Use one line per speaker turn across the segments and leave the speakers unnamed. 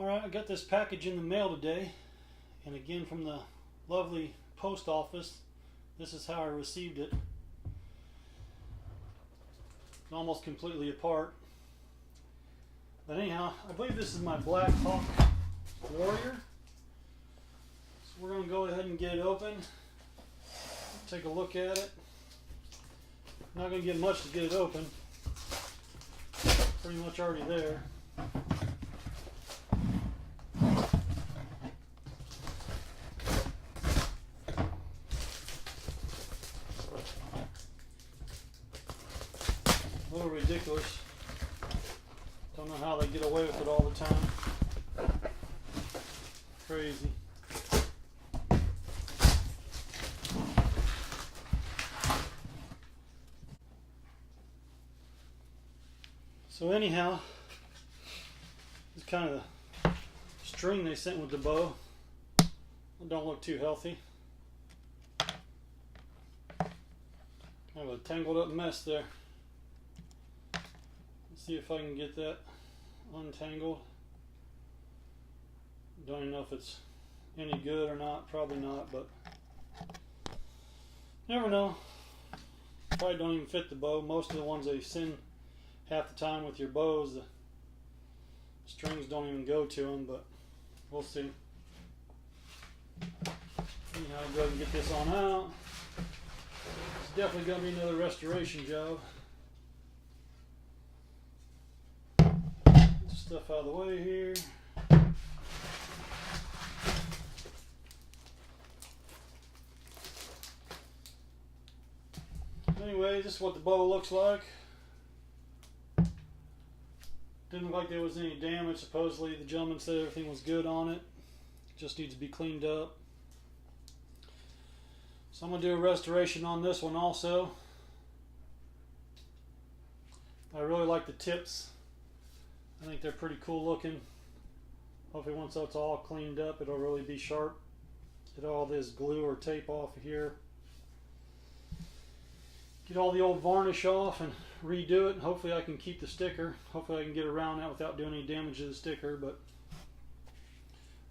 Alright, I got this package in the mail today, and again from the lovely post office. This is how I received it. It's almost completely apart. But anyhow, I believe this is my Black Hawk Warrior. So we're going to go ahead and get it open. Take a look at it. Not going to get much to get it open. Pretty much already there. A little ridiculous. Don't know how they get away with it all the time. Crazy. So anyhow, it's kind of the string they sent with the bow. It don't look too healthy. Kind of a tangled up mess there. Let's see if I can get that untangled. Don't even know if it's any good or not. Probably not, but never know. Probably don't even fit the bow. Most of the ones they send half the time with your bows, the strings don't even go to them, but we'll see. Anyhow, I'll go ahead and get this on out. It's definitely going to be another restoration job. Get stuff out of the way here. Anyway, this is what the bow looks like. Didn't look like there was any damage. Supposedly the gentleman said everything was good on it. Just needs to be cleaned up. So I'm going to do a restoration on this one also. I really like the tips. I think they're pretty cool looking. Hopefully once that's all cleaned up, it'll really be sharp. Get all this glue or tape off of here. Get all the old varnish off and redo it. Hopefully I can keep the sticker. Hopefully I can get around that without doing any damage to the sticker, but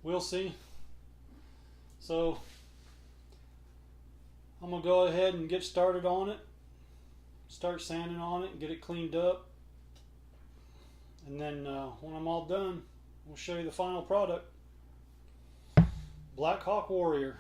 we'll see. So I'm going to go ahead and get started on it. Start sanding on it and get it cleaned up. And then when I'm all done, we'll show you the final product. Black Hawk Warrior.